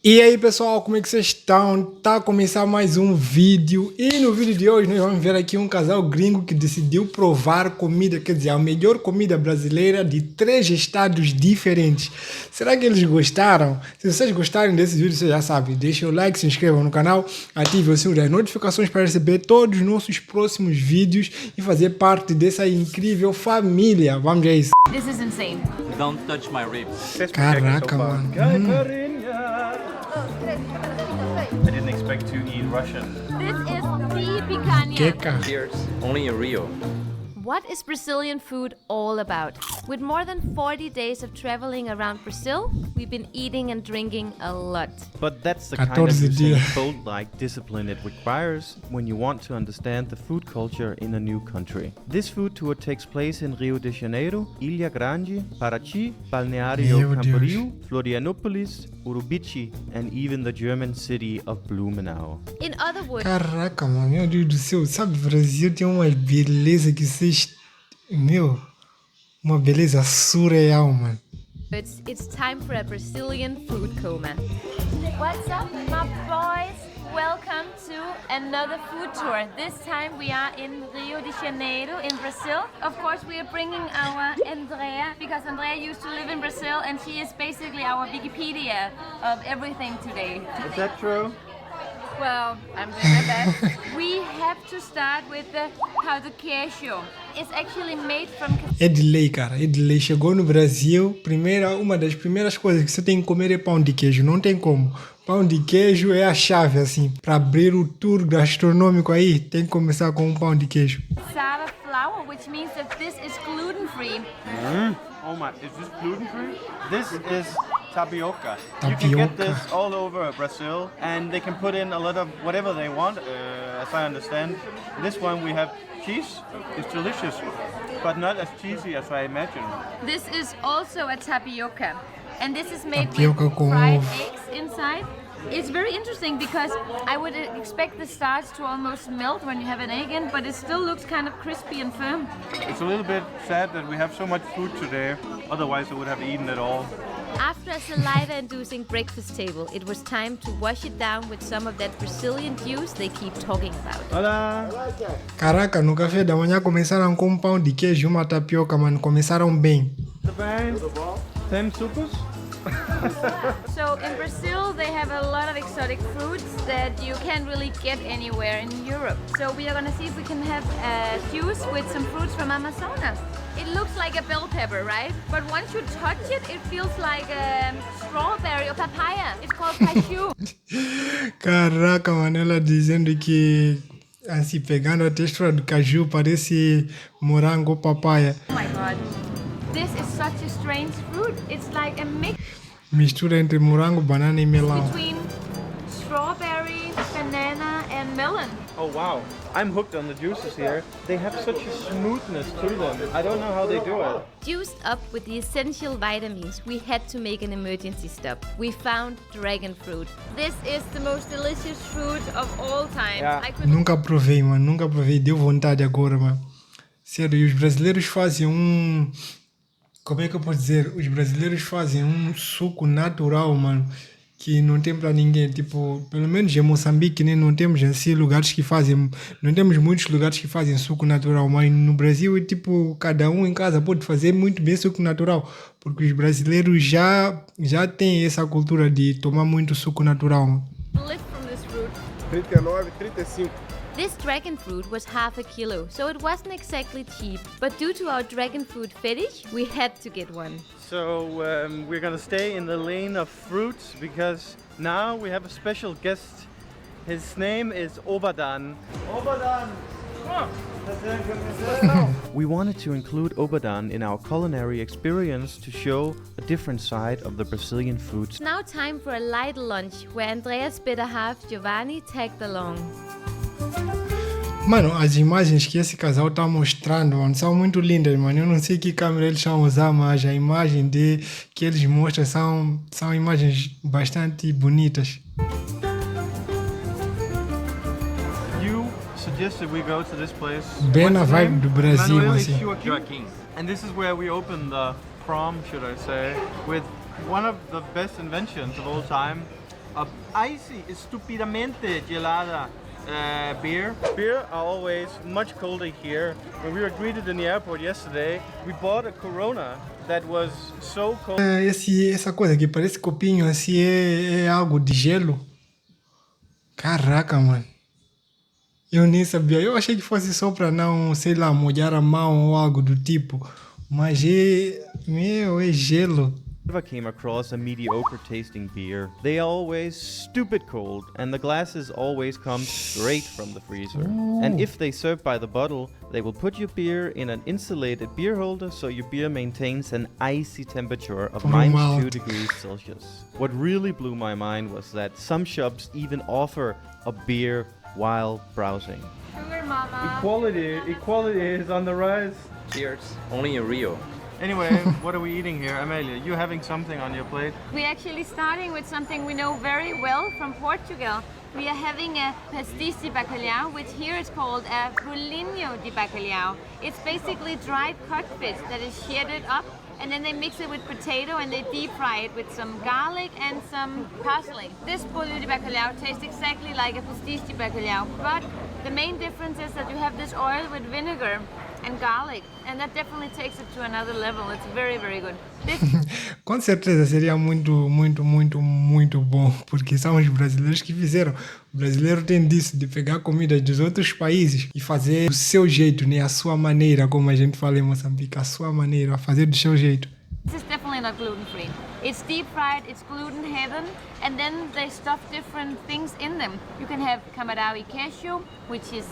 E aí pessoal, como é que vocês estão? Tá a começar mais um vídeo e no vídeo de hoje nós vamos ver aqui um casal gringo que decidiu provar comida, quer dizer, a melhor comida brasileira de 3 estados diferentes. Será que eles gostaram? Se vocês gostarem desse vídeo, vocês já sabem, deixem o like, se inscrevam no canal, ativem o sininho das notificações para receber todos os nossos próximos vídeos e fazer parte dessa incrível família. Vamos ver isso. This is insane. Don't touch my ribs. Caraca, mano. I didn't expect to eat Russian. This is the picanha. Queca. Cheers. Only in Rio. What is Brazilian food all about? With more than 40 days of traveling around Brazil, we've been eating and drinking a lot. But that's the kind of insane boat-like discipline it requires when you want to understand the food culture in a new country. This food tour takes place in Rio de Janeiro, Ilha Grande, Paraty, Balneário Camboriú, Florianópolis, Urubici, and even the German city of Blumenau. In other words, Caraca, mano, meu Deus do céu, sabe, o Brasil tem uma beleza que vocês... Meu, uma beleza surreal, mano. it's time for a Brazilian food coma. What's up, my boys? Welcome to another food tour. This time we are in Rio de Janeiro in Brazil. Of course, we are bringing our Andrea because Andrea used to live in Brazil and she is basically our Wikipedia of everything today. Is that true? Well, I'm doing my best. We have to start with the pão de queijo. It's actually made from... É de lei, cara, é de lei. Chegou no Brasil, uma das primeiras coisas que você tem que comer é pão de queijo. Não tem como. Pão de queijo é a chave, assim. Para abrir o tour gastronômico aí, tem que começar com um pão de queijo. Cassava flour, which means that this is gluten-free. Oh my, is this gluten-free? This is tapioca. You Tapioca. can get this all over Brazil and they can put in a lot of whatever they want, as I understand. This one we have cheese. It's delicious, but not as cheesy as I imagined. This is also a tapioca. And this is made Tapioca with com fried ovo. eggs inside. It's very interesting because I would expect the starch to almost melt when you have an egg in, but it still looks kind of crispy and firm. It's a little bit sad that we have so much food today. Otherwise I would have eaten it all. After a saliva-inducing breakfast table, it was time to wash it down with some of that Brazilian juice they keep talking about. Olá! Caraca, no café da manhã começaram com um pão de queijo e uma tapioca, mano. Começaram bem. Tudo bem? Tudo bom? Tem sucos? So in Brazil, they have a lot of exotic fruits that you can't really get anywhere in Europe. So we are gonna see if we can have a juice with some fruits from Amazonas. It looks like a bell pepper, right? But once you touch it, it feels like a strawberry or papaya. It's called cashew. Caraca, mano, ela dizendo que assim, pegando a textura do caju, parece morango ou papaya. Oh my god. This is such a strange fruit. It's like a mix Mistura entre morango, banana e melão. between strawberry, banana, and melon. Oh wow, I'm hooked on the juices here. They have such a smoothness to them. I don't know how they do it. Juiced up with the essential vitamins, we had to make an emergency stop. We found dragon fruit. This is the most delicious fruit of all time. Yeah. I could Nunca provei, mano, nunca provei. Deu vontade agora, mano. Sério, e os brasileiros fazem um... Como é que eu posso dizer? Os brasileiros fazem um suco natural, mano, que não tem pra ninguém. Tipo, pelo menos em Moçambique, né, não temos assim lugares que fazem... Não temos muitos lugares que fazem suco natural, mas no Brasil, tipo, cada um em casa pode fazer muito bem suco natural, porque os brasileiros já têm essa cultura de tomar muito suco natural, mano. live from this fruit. 39, 35. This dragon fruit was half a kilo, so it wasn't exactly cheap. But due to our dragon fruit fetish, we had to get one. So we're gonna stay in the lane of fruits because now we have a special guest. His name is Obadan. Obadan! We wanted to include Obadan in our culinary experience to show a different side of the Brazilian foods. It's now time for a light lunch, where Andrea's better half, Giovanni, tagged along. Mano, as imagens que esse casal tá mostrando, mano, são muito lindas, mano. Eu não sei que câmera eles estão usando, mas a imagem que eles mostram são imagens bastante bonitas. You suggested we go to this place. Bem What's na the vibe name? do Brasil, Manuel e assim. Joaquim. And this is where we open the prom, should I say, with one of the best inventions of all time, a icy, estupidamente gelada beer. Beer are always much colder here. When we were greeted in the airport yesterday, we bought a Corona that was so cold. Essa coisa que parece copinho assim é algo de gelo. Caraca, mano. Eu nem sabia. Eu achei que fosse só pra não, sei lá, molhar a mão ou algo do tipo. Mas é gelo. Never came across a mediocre tasting beer. They are always stupid cold, and the glasses always come straight from the freezer. Ooh. And if they serve by the bottle, they will put your beer in an insulated beer holder so your beer maintains an icy temperature of -2 degrees Celsius. What really blew my mind was that some shops even offer a beer while browsing. Sugar mama. Equality is on the rise. Cheers. Only in Rio. Anyway, what are we eating here? Amelia, you having something on your plate? We're actually starting with something we know very well from Portugal. We are having a pastis de bacalhau, which here is called a bolinho de bacalhau. It's basically dried codfish that is shredded up, and then they mix it with potato and they deep fry it with some garlic and some parsley. This bolinho de bacalhau tastes exactly like a pastis de bacalhau, but the main difference is that you have this oil with vinegar and garlic, and that definitely takes it to another level. It's very, very good. Com certeza seria muito bom, porque são os brasileiros que fizeram. O brasileiro tem disso, de pegar comida dos outros países e fazer do seu jeito, né? A sua maneira, como a gente fala em Moçambique, a sua maneira, a fazer do seu jeito. This is definitely not gluten-free. It's deep fried, it's gluten heaven, and then they stuff different things in them. You can have camarão queijo, which is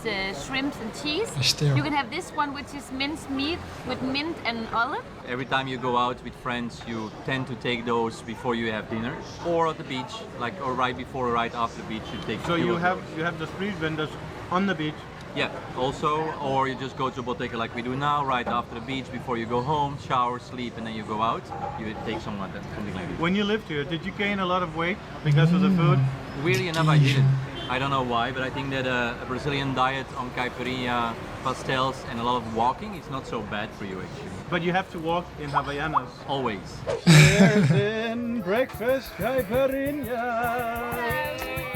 shrimps and cheese. You can have this one, which is minced meat with mint and olive. Every time you go out with friends, you tend to take those before you have dinner, or at the beach, or right before or right after the beach, you take. So you have the street vendors on the beach. Yeah, also, or you just go to a boteca like we do now, right after the beach, before you go home, shower, sleep, and then you go out. You take something like that. When you lived here, did you gain a lot of weight because of the food? Weirdly enough, I didn't. I don't know why, but I think that a Brazilian diet on caipirinha, pastels, and a lot of walking is not so bad for you actually. But you have to walk in Havaianas. Always. Cheers in breakfast caipirinha.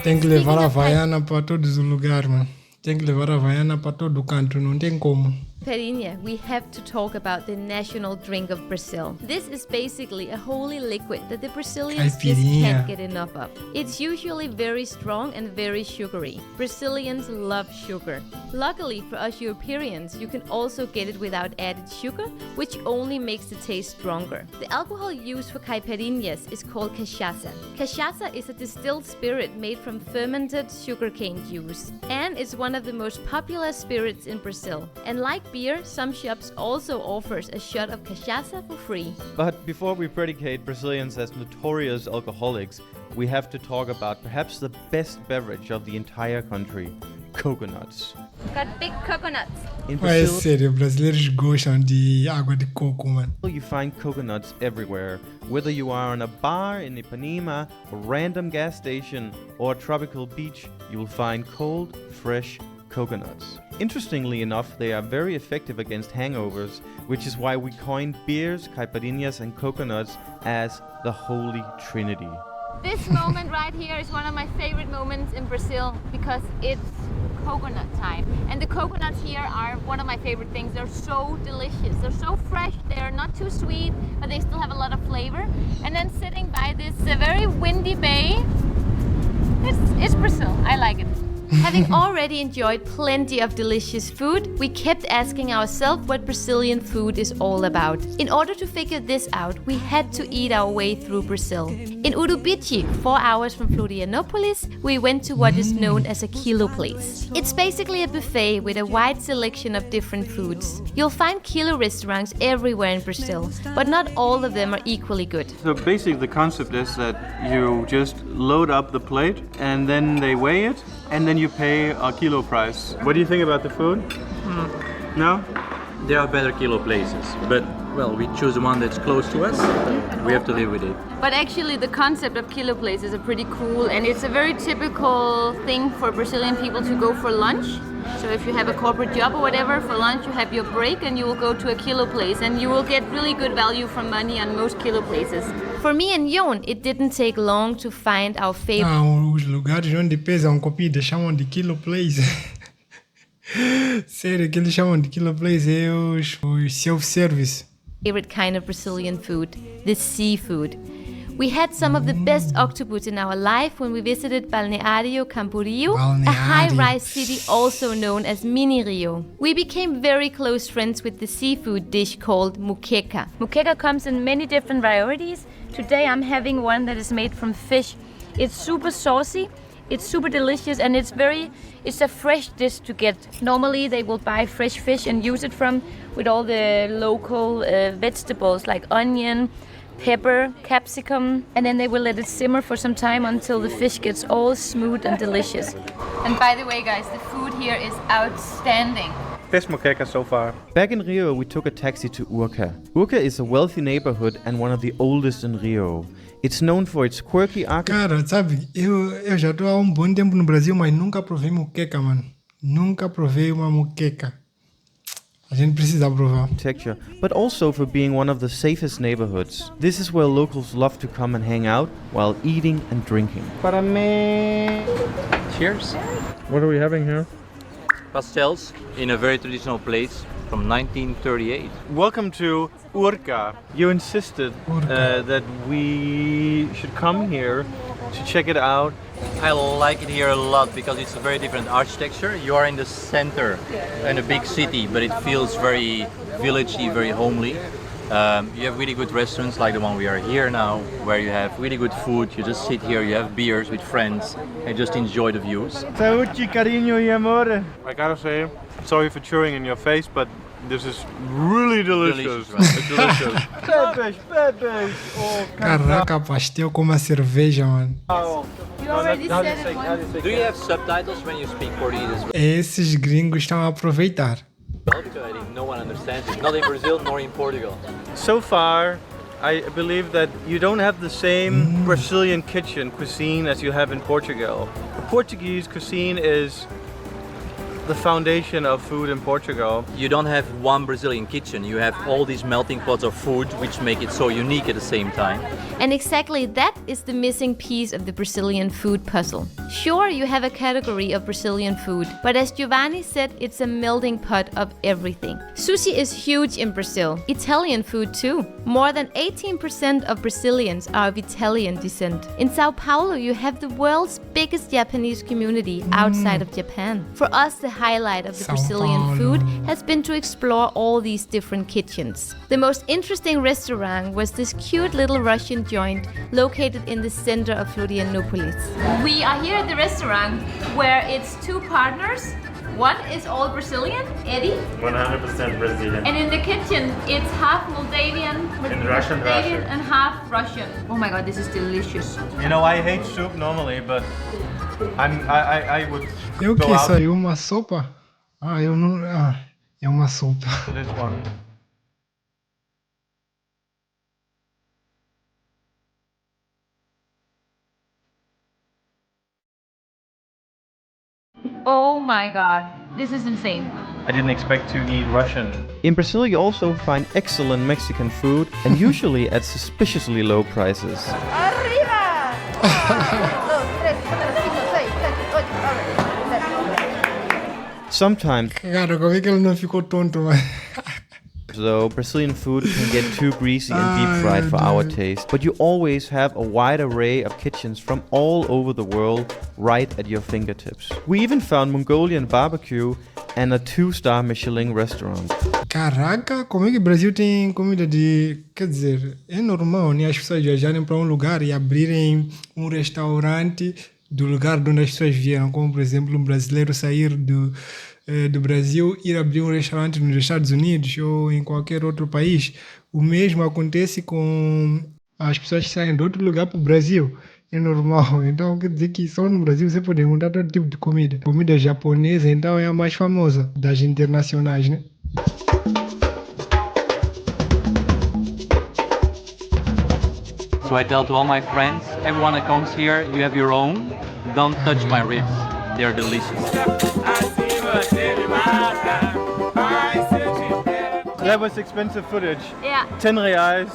Tem que levar a Havaiana para todos os lugares, mano. Tem que levar a Havaiana para todo canto, não tem como. Pereira, we have to talk about the national drink of Brazil. This is basically a holy liquid that the Brazilians just can't get enough of. It's usually very strong and very sugary. Brazilians love sugar. Luckily for us Europeans, you can also get it without added sugar, which only makes the taste stronger. The alcohol used for caipirinhas is called cachaça. Cachaça is a distilled spirit made from fermented sugarcane juice, and it's one of the most popular spirits in Brazil. And like beer, some shops also offers a shot of cachaça for free. But before we predicate Brazilians as notorious alcoholics, we have to talk about perhaps the best beverage of the entire country, coconuts. Got big coconuts. In É Brazil, sério, brasileiros gostam de água de coco, mano. you find coconuts everywhere. Whether you are in a bar in Ipanema, a random gas station, or a tropical beach, you will find cold, fresh coconuts. Interestingly enough, they are very effective against hangovers, which is why we coined beers, caipirinhas, and coconuts as the Holy Trinity. This moment right here is one of my favorite moments in Brazil because it's coconut time. And the coconuts here are one of my favorite things. They're so delicious. They're so fresh. They're not too sweet, but they still have a lot of flavor. And then sitting by this very windy bay, it's Brazil. I like it. Having already enjoyed plenty of delicious food, we kept asking ourselves what Brazilian food is all about. In order to figure this out, we had to eat our way through Brazil. In Urubici, 4 hours from Florianopolis, we went to what is known as a quilo place. It's basically a buffet with a wide selection of different foods. You'll find quilo restaurants everywhere in Brazil, but not all of them are equally good. So basically the concept is that you just load up the plate and then they weigh it and then you pay a kilo price. What do you think about the food? No? There are better kilo places, but Well, we choose the one that's close to us. We have to live with it. But actually the concept of kilo plates is a pretty cool, and it's a very typical thing for Brazilian people to go for lunch. So if you have a corporate job or whatever, for lunch you have your break and you will go to a kilo place and you will get really good value for money on most kilo places. For me and Jon, it didn't take long to find our favorite. Os lugares onde pesam comida chamam de kilo place. Sério, que eles chamam de kilo place é os self-service. Favorite kind of Brazilian food, the seafood. We had some of the best octopus in our life when we visited Balneário Camboriú, a high-rise city also known as Mini Rio. We became very close friends with the seafood dish called muqueca. Muqueca comes in many different varieties. Today I'm having one that is made from fish. It's super saucy, it's super delicious, and it's a fresh dish to get. Normally they will buy fresh fish and use it with all the local vegetables like onion, pepper, capsicum, and then they will let it simmer for some time until the fish gets all smooth and delicious. And by the way, guys, the food here is outstanding. Best moqueca so far. Back in Rio, we took a taxi to Urca. Urca is a wealthy neighborhood and one of the oldest in Rio. It's known for its quirky architecture. Cara, sabe, eu já estou há bom tempo no Brasil, mas nunca provei muqueca, mano. Nunca provei uma muqueca. A gente precisa provar. But also for being one of the safest neighborhoods. This is where locals love to come and hang out while eating and drinking. Para mim. Cheers. What are we having here? Pastels in a very traditional place from 1938. Welcome to Urca. You insisted that we should come here to check it out. I like it here a lot because it's a very different architecture. You are in the center in a big city, but it feels very villagey, very homely. You have really good restaurants like the one we are here now, where you have really good food. You just sit here, you have beers with friends, and just enjoy the views. Saúde, carinho e amor. I gotta say, sorry for chewing in your face, but this is really delicious. Delicious. Bebes. Oh, Caraca, pastel com uma cerveja, mano. You already said it once. Do you have subtitles when you speak Portuguese as well? Esses gringos estão a aproveitar. Because I think no one understands it, not in Brazil nor in Portugal. So far, I believe that you don't have the same Brazilian cuisine as you have in Portugal. The Portuguese cuisine is the foundation of food in Portugal. You don't have one Brazilian kitchen, you have all these melting pots of food which make it so unique at the same time. And exactly that is the missing piece of the Brazilian food puzzle. Sure, you have a category of Brazilian food, but as Giovanni said, it's a melting pot of everything. Sushi is huge in Brazil. Italian food too. More than 18% of Brazilians are of Italian descent. In Sao Paulo, you have the world's biggest Japanese community outside of Japan. For us, the highlight of the Brazilian food has been to explore all these different kitchens. The most interesting restaurant was this cute little Russian joint located in the center of Florianopolis. We are here at the restaurant where it's two partners. One is all Brazilian, Eddie. 100% Brazilian. And in the kitchen, it's half Moldavian, Russian. and half Russian. Oh my god, this is delicious. You know, I hate soup normally, but I would É o go que out isso aí? Uma sopa? Eu não... é uma sopa. to this one. Oh my god, this is insane. I didn't expect to eat Russian. In Brazil, you also find excellent Mexican food, and usually at suspiciously low prices. Sometimes, Cara, como é que ele não ficou tonto, mano? though, Brazilian food can get too greasy and deep fried for our taste, but you always have a wide array of kitchens from all over the world right at your fingertips. We even found Mongolian barbecue and a 2-star Michelin restaurant. Caraca, como é que o Brasil tem comida de... Quer dizer, é normal, né? As pessoas viajarem para um lugar e abrirem um restaurante do lugar de onde as pessoas vieram, como por exemplo um brasileiro sair do Brasil ir abrir um restaurante nos Estados Unidos ou em qualquer outro país. O mesmo acontece com as pessoas que saem de outro lugar para o Brasil. É normal. Então quer dizer que só no Brasil você pode encontrar todo tipo de comida. Comida japonesa, então, é a mais famosa das internacionais, né? So I tell to all my friends, everyone that comes here, you have your own. Don't touch my ribs. They're delicious. That was expensive footage. Yeah. 10 reais.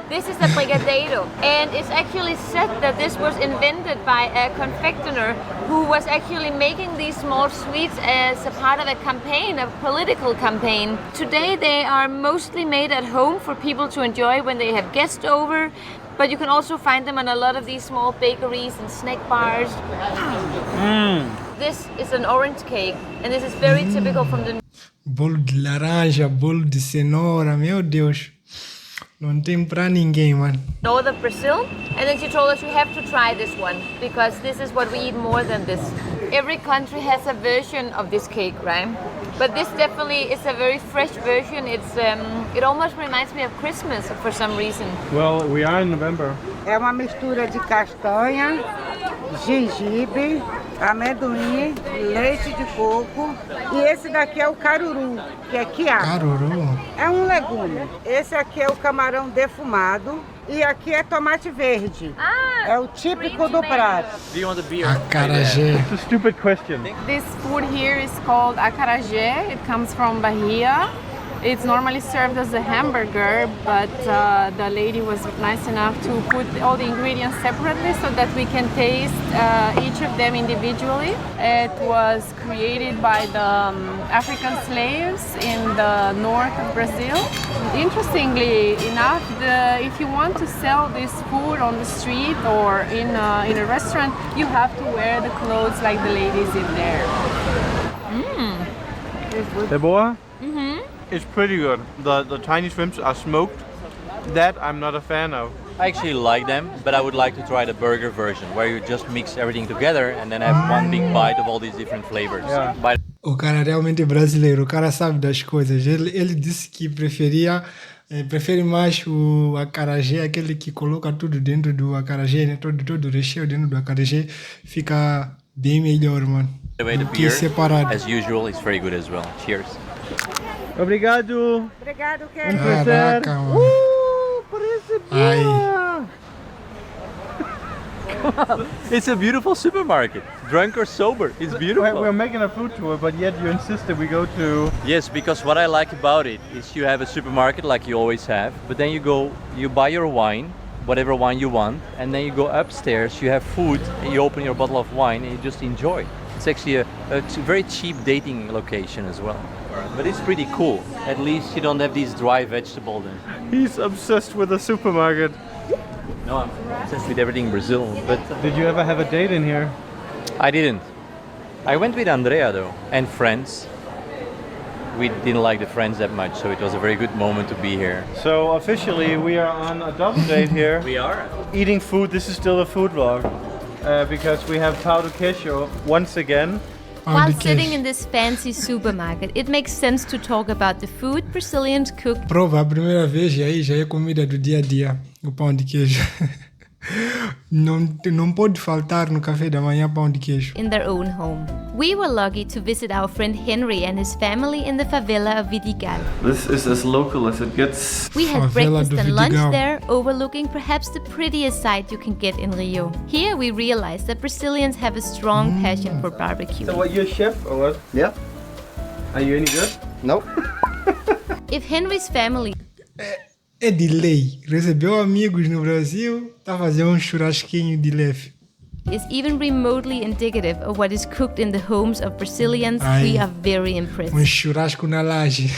This is a Brasileiro, and it's actually said that this was invented by a confectioner who was actually making these small sweets as a part of a campaign, a political campaign. Today they are mostly made at home for people to enjoy when they have guests over, but you can also find them in a lot of these small bakeries and snack bars. This is an orange cake, and this is very typical from the Bolo de laranja, bolo de cenoura, meu Deus. Não tem pra ninguém, mano. north of Brazil, and then she told us you have to try this one because this is what we eat more than this. Every country has a version of this cake, right? But this definitely is a very fresh version. It almost reminds me of Christmas for some reason. Well, we are in November. É uma mistura de castanha, gengibre, amendoim, leite de coco e esse daqui é o caruru, que é quiabo. Caruru. É um legume. Esse aqui é o camarão defumado e aqui é tomate verde. É o típico do prato. Do you want a beer? Acarajé. It's a stupid question. This food here is called acarajé. It comes from Bahia. It's normally served as a hamburger, but the lady was nice enough to put all the ingredients separately so that we can taste each of them individually. It was created by the African slaves in the north of Brazil. Interestingly enough, if you want to sell this food on the street or in a restaurant, you have to wear the clothes like the ladies in there. Deborah? It's pretty good. The tiny shrimps are smoked. That I'm not a fan of. I actually like them, but I would like to try the burger version, where you just mix everything together and then have one big bite of all these different flavors. Yeah. Bite O cara realmente é brasileiro, o cara sabe das coisas. Ele disse que prefere mais o acarajé, aquele que coloca tudo dentro do acarajé, né? Todo o recheio dentro do acarajé fica bem melhor, mano. the way the Do que beer, separado. as usual, is very good as well. Cheers. Obrigado. Obrigado, Kelly. Caraca, mano. Ai. It's a beautiful supermarket. Drunk or sober, it's beautiful. We're making a food tour, but yet you insisted we go to... Yes, because what I like about it is you have a supermarket like you always have, but then you buy your wine, whatever wine you want, and then you go upstairs, you have food, and you open your bottle of wine and you just enjoy. It's actually a very cheap dating location as well. But it's pretty cool. At least you don't have these dry vegetables. He's obsessed with the supermarket. No, I'm obsessed with everything in Brazil, but Did you ever have a date in here? I didn't. I went with Andrea though, and friends. We didn't like the friends that much, so it was a very good moment to be here. So officially we are on a double date here. We are. Eating food, this is still a food vlog. Because we have pão de queijo once again. While sitting in this fancy supermarket, it makes sense to talk about the food Brazilians cook Prova a primeira vez e aí já é comida do dia a dia, o pão de queijo. Não pode faltar no café da manhã pão de queijo. in their own home. We were lucky to visit our friend Henry and his family in the favela of Vidigal. This is as local as it gets. We had Favela breakfast do and lunch Vidigal. there, overlooking perhaps the prettiest sight you can get in Rio. Here we realized that Brazilians have a strong passion for barbecue. So what, you're a chef or what? Yeah. Are you any good? Nope. If Henry's family É de lei. Recebeu amigos no Brasil, tá fazendo churrasquinho de leve. is even remotely indicative of what is cooked in the homes of Brazilians, we are very impressed. Churrasco na laje.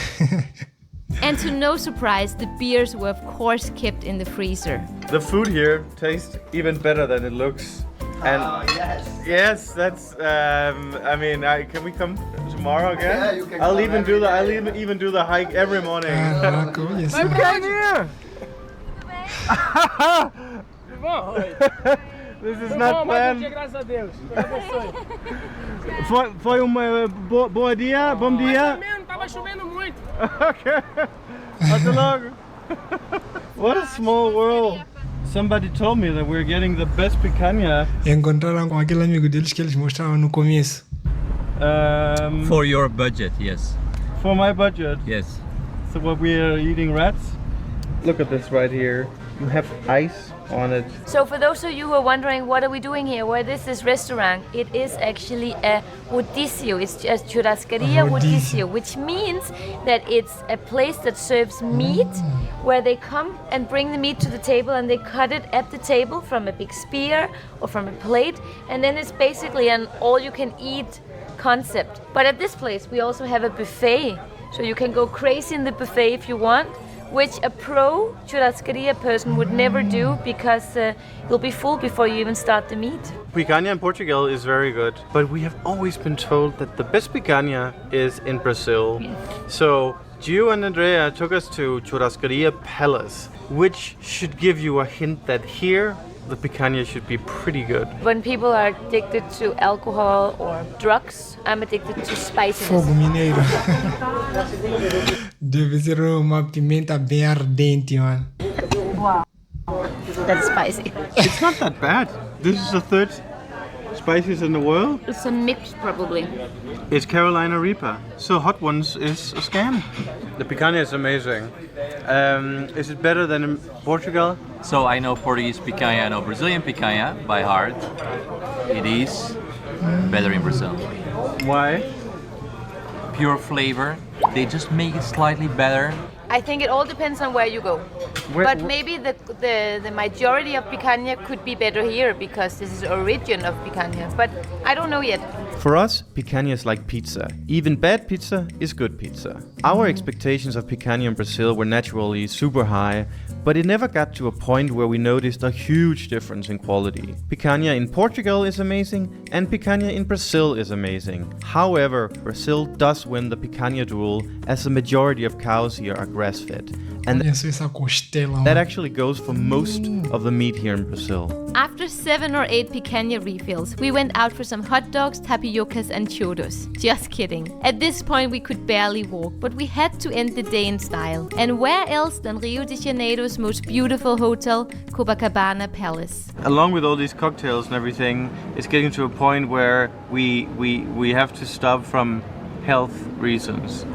And to no surprise, the beers were of course kept in the freezer. The food here tastes even better than it looks. And Yes. yes, that's. I mean, can we come tomorrow again? Yeah, you can I'll come even every do the. day. I'll even do the hike every morning. Caraca, olha só. Come here. This is not planned. Graças a Deus. Deus abençoe. Foi bom dia, bom dia. Tava chovendo muito. Okay. Até logo. What a small world. Somebody told me that we're getting the best picanha. Encontraram com aquele amigo deles que eles mostraram no começo. For your budget, yes. For my budget. Yes. So what we are eating rats? Look at this right here. You have ice on it. So for those of you who are wondering what are we doing here, what is this restaurant? It is actually a rodízio. It's a churrascaria rodízio, which means that it's a place that serves meat, where they come and bring the meat to the table and they cut it at the table from a big spear or from a plate, and then it's basically an all-you-can-eat concept. But at this place we also have a buffet, so you can go crazy in the buffet if you want, which a pro churrascaria person would never do because you'll be full before you even start the meat. Picanha in Portugal is very good, but we have always been told that the best picanha is in Brazil. Yes. So Gio and Andrea took us to Churrascaria Palace, which should give you a hint that here the picanha should be pretty good. When people are addicted to alcohol or drugs, I'm addicted to spiciness. Fogo mineiro. Deve ser uma pimenta bem ardente, mano. Wow. That's spicy. It's not that bad. This is the third spiciest in the world. It's a mix probably. It's Carolina Reaper. So hot ones is a scam. The picanha is amazing. Is it better than in Portugal? So I know Portuguese picanha, I know Brazilian picanha by heart. It is better in Brazil. Why? Pure flavor. They just make it slightly better. I think it all depends on where you go. But maybe the majority of picanha could be better here because this is the origin of picanha. But I don't know yet. For us, picanha is like pizza. Even bad pizza is good pizza. Our expectations of picanha in Brazil were naturally super high, but it never got to a point where we noticed a huge difference in quality. Picanha in Portugal is amazing, and picanha in Brazil is amazing. However, Brazil does win the picanha duel, as the majority of cows here are grass-fed. And Olha só essa costela, that mano. actually goes for most of the meat here in Brazil. After 7 or 8 picanha refills, we went out for some hot dogs, tapiocas and churros. Just kidding. At this point we could barely walk, but we had to end the day in style. And where else than Rio de Janeiro's most beautiful hotel, Copacabana Palace. Along with all these cocktails and everything, it's getting to a point where we have to stop from health reasons.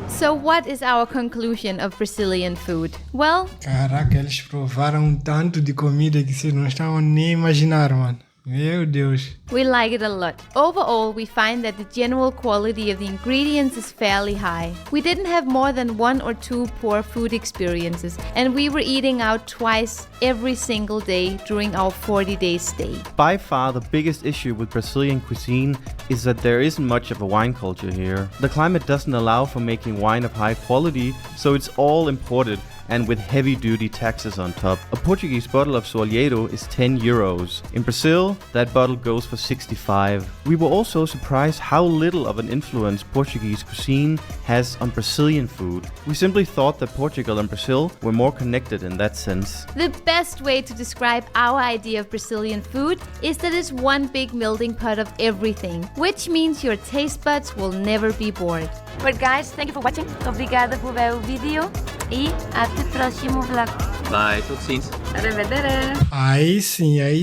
So what is our conclusion of Brazilian food? Well, Caraca, eles provaram tanto de comida que vocês não estavam nem a imaginar, mano. Meu Deus. we like it a lot. Overall, we find that the general quality of the ingredients is fairly high. We didn't have more than 1 or 2 poor food experiences, and we were eating out twice every single day during our 40-day stay. By far, the biggest issue with Brazilian cuisine is that there isn't much of a wine culture here. The climate doesn't allow for making wine of high quality, so it's all imported and with heavy-duty taxes on top. A Portuguese bottle of Brasileiro is 10 euros. In Brazil, that bottle goes for 65. We were also surprised how little of an influence Portuguese cuisine has on Brazilian food. We simply thought that Portugal and Brazil were more connected in that sense. The best way to describe our idea of Brazilian food is that it's one big melting pot of everything, which means your taste buds will never be bored. But guys, thank you for watching. Obrigada por ver o vídeo e até o próximo vlog. Bye, tot ziens. Arrivederci. Aí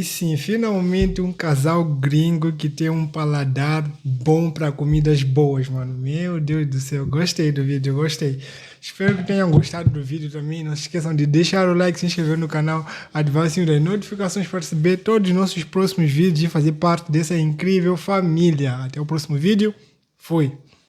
sim, finalmente um casal gringo que tem um paladar bom para comidas boas, mano. Meu Deus do céu, gostei do vídeo, gostei. Espero que tenham gostado do vídeo também. Não se esqueçam de deixar o like, se inscrever no canal, ativar o sininho das notificações para receber todos os nossos próximos vídeos e fazer parte dessa incrível família. Até o próximo vídeo. Fui!